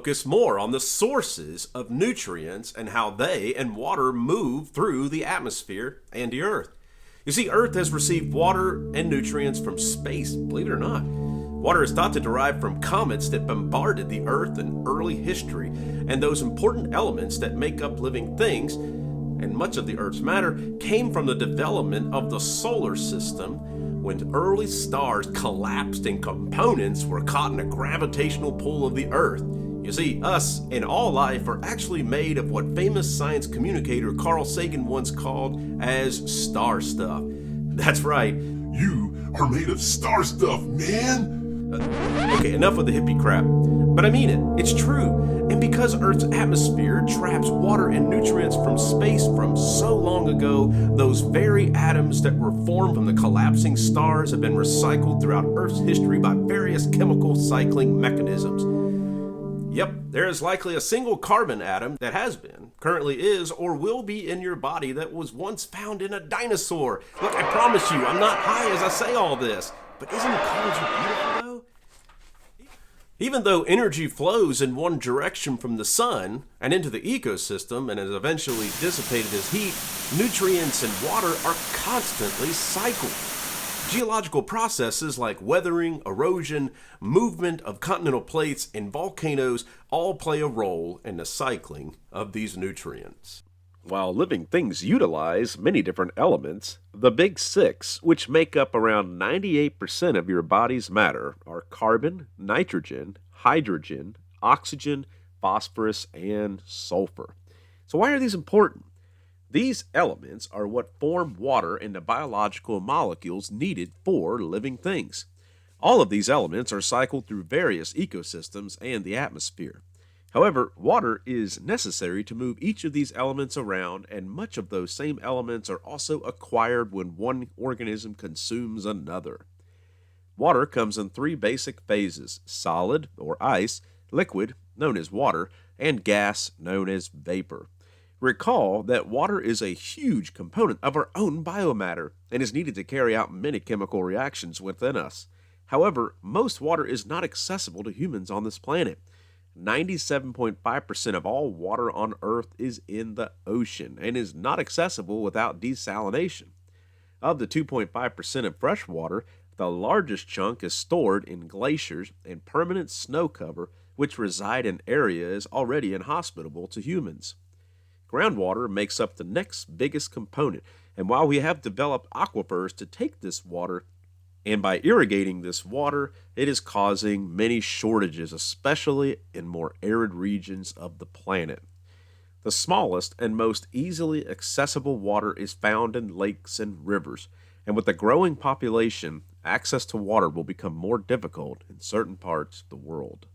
focus more on the sources of nutrients and how they and water move through the atmosphere and the Earth. You see, Earth has received water and nutrients from space, believe it or not. Water is thought to derive from comets that bombarded the Earth in early history, and those important elements that make up living things, and much of the Earth's matter, came from the development of the solar system when early stars collapsed and components were caught in the gravitational pull of the Earth. You see, us and all life are actually made of what famous science communicator Carl Sagan once called as star stuff. That's right. You are made of star stuff, man! Okay, enough with the hippie crap. But I mean it. It's true. And because Earth's atmosphere traps water and nutrients from space from so long ago, those very atoms that were formed from the collapsing stars have been recycled throughout Earth's history by various chemical cycling mechanisms. Yep, there is likely a single carbon atom that has been, currently is, or will be in your body that was once found in a dinosaur. Look, I promise you, I'm not high as I say all this. But isn't ecology beautiful, though? Even though energy flows in one direction from the sun and into the ecosystem and is eventually dissipated as heat, nutrients and water are constantly cycled. Geological processes like weathering, erosion, movement of continental plates, and volcanoes all play a role in the cycling of these nutrients. While living things utilize many different elements, the big six, which make up around 98% of your body's matter, are carbon, nitrogen, hydrogen, oxygen, phosphorus, and sulfur. So why are these important? These elements are what form water and the biological molecules needed for living things. All of these elements are cycled through various ecosystems and the atmosphere. However, water is necessary to move each of these elements around, and much of those same elements are also acquired when one organism consumes another. Water comes in three basic phases: solid, or ice, liquid, known as water, and gas, known as vapor. Recall that water is a huge component of our own biomatter and is needed to carry out many chemical reactions within us. However, most water is not accessible to humans on this planet. 97.5% of all water on Earth is in the ocean and is not accessible without desalination. Of the 2.5% of fresh water, the largest chunk is stored in glaciers and permanent snow cover, which reside in areas already inhospitable to humans. Groundwater makes up the next biggest component, and while we have developed aquifers to take this water, and by irrigating this water, it is causing many shortages, especially in more arid regions of the planet. The smallest and most easily accessible water is found in lakes and rivers, and with the growing population, access to water will become more difficult in certain parts of the world.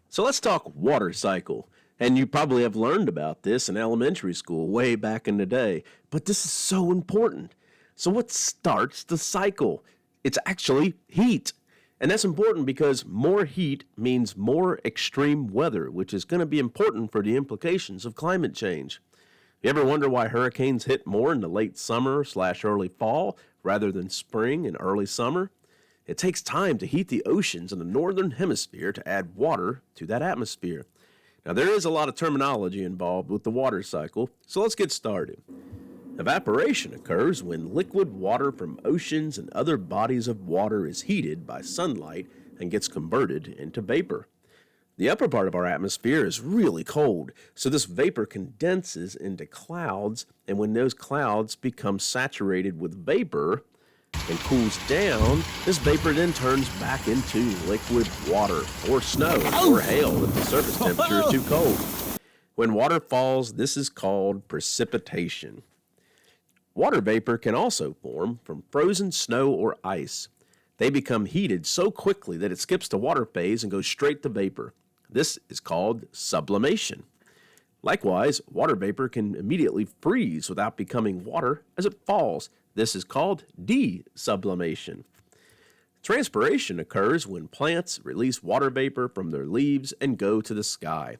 So let's talk water cycle. And you probably have learned about this in elementary school way back in the day, but this is so important. So what starts the cycle? It's actually heat. And that's important because more heat means more extreme weather, which is going to be important for the implications of climate change. You ever wonder why hurricanes hit more in the late summer/early fall rather than spring and early summer? It takes time to heat the oceans in the northern hemisphere to add water to that atmosphere. Now, there is a lot of terminology involved with the water cycle, so let's get started. Evaporation occurs when liquid water from oceans and other bodies of water is heated by sunlight and gets converted into vapor. The upper part of our atmosphere is really cold, so this vapor condenses into clouds, and when those clouds become saturated with vapor and cools down, this vapor then turns back into liquid water, or snow, or hail if the surface temperature is too cold. When water falls, this is called precipitation. Water vapor can also form from frozen snow or ice. They become heated so quickly that it skips the water phase and goes straight to vapor. This is called sublimation. Likewise, water vapor can immediately freeze without becoming water as it falls. This is called desublimation. Transpiration occurs when plants release water vapor from their leaves and go to the sky.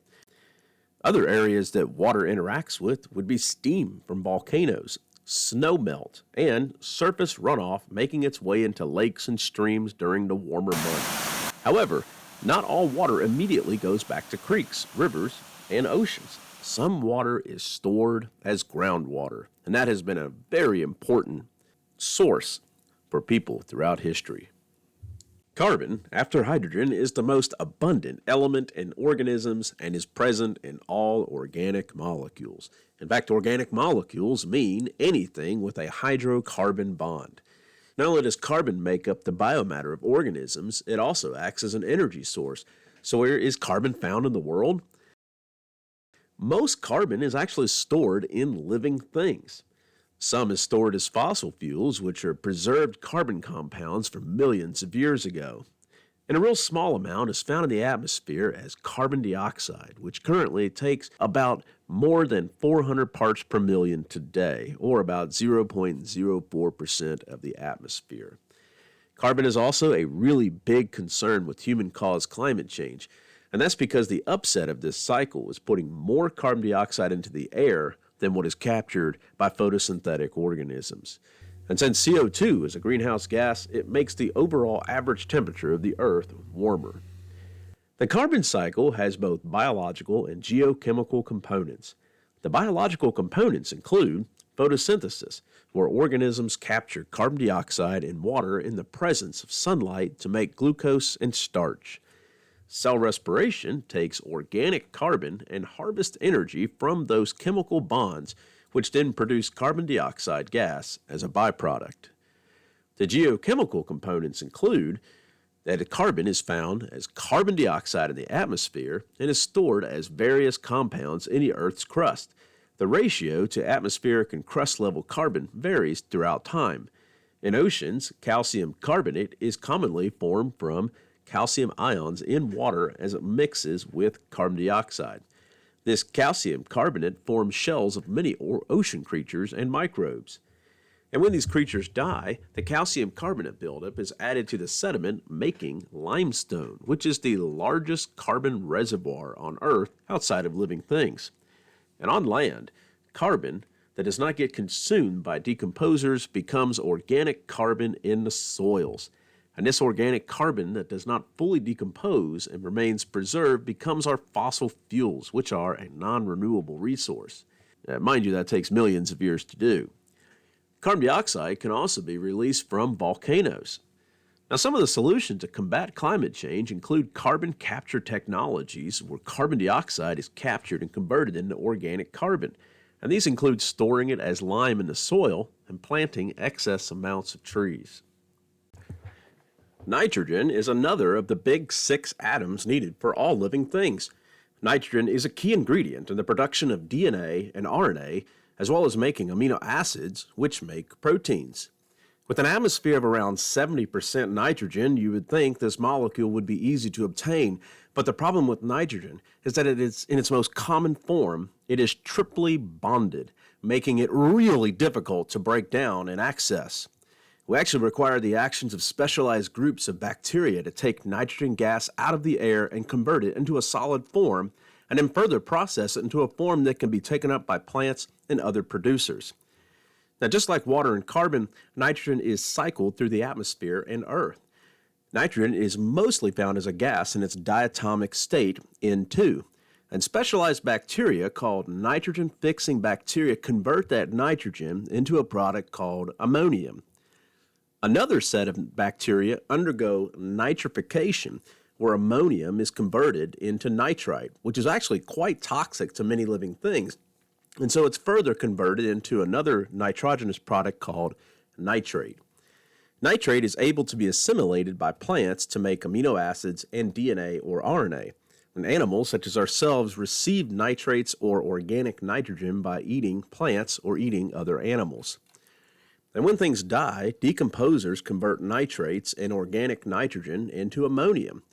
Other areas that water interacts with would be steam from volcanoes, snow melt, and surface runoff making its way into lakes and streams during the warmer months. However, Not all water immediately goes back to creeks, rivers, and oceans. Some water is stored as groundwater, and that has been a very important source for people throughout history. Carbon, after hydrogen, is the most abundant element in organisms and is present in all organic molecules. In fact, organic molecules mean anything with a hydrocarbon bond. Not only does carbon make up the biomatter of organisms, it also acts as an energy source. So where is carbon found in the world? Most carbon is actually stored in living things. Some is stored as fossil fuels, which are preserved carbon compounds from millions of years ago. And a real small amount is found in the atmosphere as carbon dioxide, which currently takes about more than 400 parts per million today, or about 0.04% of the atmosphere. Carbon is also a really big concern with human-caused climate change, and that's because the upset of this cycle is putting more carbon dioxide into the air than what is captured by photosynthetic organisms. And since CO2 is a greenhouse gas, it makes the overall average temperature of the Earth warmer. The carbon cycle has both biological and geochemical components. The biological components include photosynthesis, where organisms capture carbon dioxide and water in the presence of sunlight to make glucose and starch. Cell respiration takes organic carbon and harvests energy from those chemical bonds, which then produce carbon dioxide gas as a byproduct. The geochemical components include that carbon is found as carbon dioxide in the atmosphere and is stored as various compounds in the Earth's crust. The ratio to atmospheric and crust level carbon varies throughout time. In oceans, calcium carbonate is commonly formed from calcium ions in water as it mixes with carbon dioxide. This calcium carbonate forms shells of many ocean creatures and microbes. And when these creatures die, the calcium carbonate buildup is added to the sediment, making limestone, which is the largest carbon reservoir on Earth outside of living things. And on land, carbon that does not get consumed by decomposers becomes organic carbon in the soils. And this organic carbon that does not fully decompose and remains preserved becomes our fossil fuels, which are a non-renewable resource. Mind you, that takes millions of years to do. Carbon dioxide can also be released from volcanoes. Now, some of the solutions to combat climate change include carbon capture technologies where carbon dioxide is captured and converted into organic carbon. And these include storing it as lime in the soil and planting excess amounts of trees. Nitrogen is another of the big 6 atoms needed for all living things. Nitrogen is a key ingredient in the production of DNA and RNA, as well as making amino acids, which make proteins. With an atmosphere of around 70% nitrogen, you would think this molecule would be easy to obtain, but the problem with nitrogen is that it is in its most common form, it is triply bonded, making it really difficult to break down and access. We actually require the actions of specialized groups of bacteria to take nitrogen gas out of the air and convert it into a solid form, and then further process it into a form that can be taken up by plants and other producers. Now, just like water and carbon, nitrogen is cycled through the atmosphere and Earth. Nitrogen is mostly found as a gas in its diatomic state, N2, and specialized bacteria called nitrogen-fixing bacteria convert that nitrogen into a product called ammonium. Another set of bacteria undergo nitrification, where ammonium is converted into nitrite, which is actually quite toxic to many living things. And so it's further converted into another nitrogenous product called nitrate. Nitrate is able to be assimilated by plants to make amino acids and DNA or RNA. And animals, such as ourselves, receive nitrates or organic nitrogen by eating plants or eating other animals. And when things die, decomposers convert nitrates and organic nitrogen into ammonium.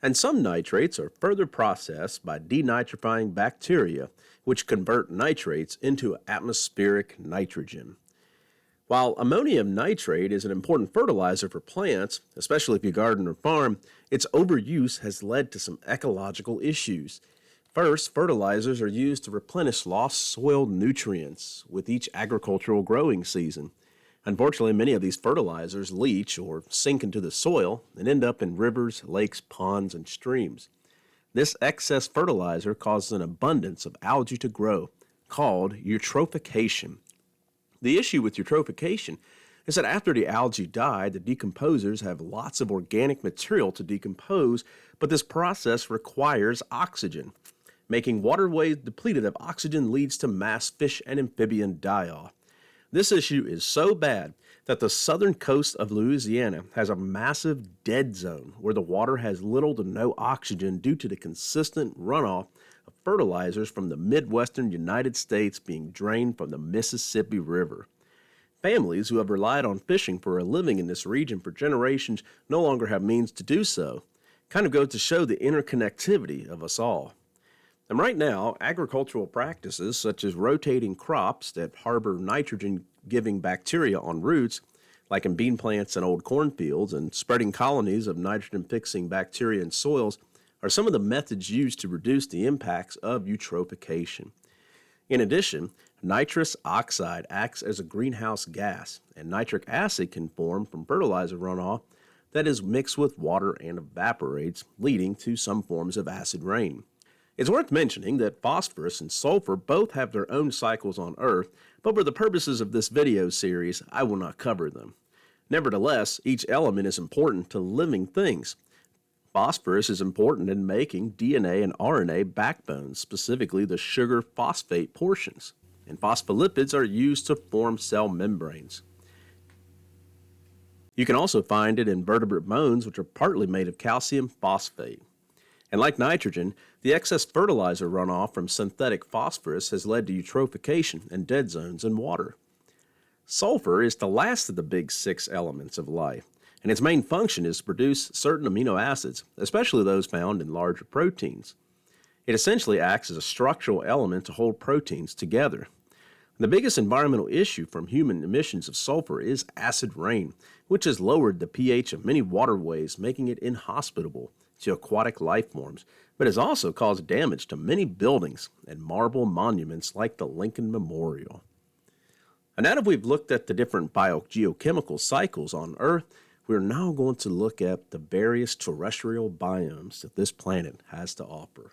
And some nitrates are further processed by denitrifying bacteria, which convert nitrates into atmospheric nitrogen. While ammonium nitrate is an important fertilizer for plants, especially if you garden or farm, its overuse has led to some ecological issues. First, fertilizers are used to replenish lost soil nutrients with each agricultural growing season. Unfortunately, many of these fertilizers leach or sink into the soil and end up in rivers, lakes, ponds, and streams. This excess fertilizer causes an abundance of algae to grow, called eutrophication. The issue with eutrophication is that after the algae die, the decomposers have lots of organic material to decompose, but this process requires oxygen. Making waterways depleted of oxygen leads to mass fish and amphibian die-off. This issue is so bad that the southern coast of Louisiana has a massive dead zone where the water has little to no oxygen due to the consistent runoff of fertilizers from the Midwestern United States being drained from the Mississippi River. Families who have relied on fishing for a living in this region for generations no longer have means to do so. Kind of goes to show the interconnectivity of us all. And right now, agricultural practices such as rotating crops that harbor nitrogen-giving bacteria on roots, like in bean plants and old cornfields, and spreading colonies of nitrogen-fixing bacteria in soils are some of the methods used to reduce the impacts of eutrophication. In addition, nitrous oxide acts as a greenhouse gas, and nitric acid can form from fertilizer runoff that is mixed with water and evaporates, leading to some forms of acid rain. It's worth mentioning that phosphorus and sulfur both have their own cycles on Earth, but for the purposes of this video series, I will not cover them. Nevertheless, each element is important to living things. Phosphorus is important in making DNA and RNA backbones, specifically the sugar phosphate portions, and phospholipids are used to form cell membranes. You can also find it in vertebrate bones, which are partly made of calcium phosphate. And like nitrogen, the excess fertilizer runoff from synthetic phosphorus has led to eutrophication and dead zones in water. Sulfur is the last of the big 6 elements of life, and its main function is to produce certain amino acids, especially those found in larger proteins. It essentially acts as a structural element to hold proteins together. The biggest environmental issue from human emissions of sulfur is acid rain, which has lowered the pH of many waterways, making it inhospitable to aquatic life forms, but has also caused damage to many buildings and marble monuments like the Lincoln Memorial. And now that we've looked at the different biogeochemical cycles on Earth, we're now going to look at the various terrestrial biomes that this planet has to offer.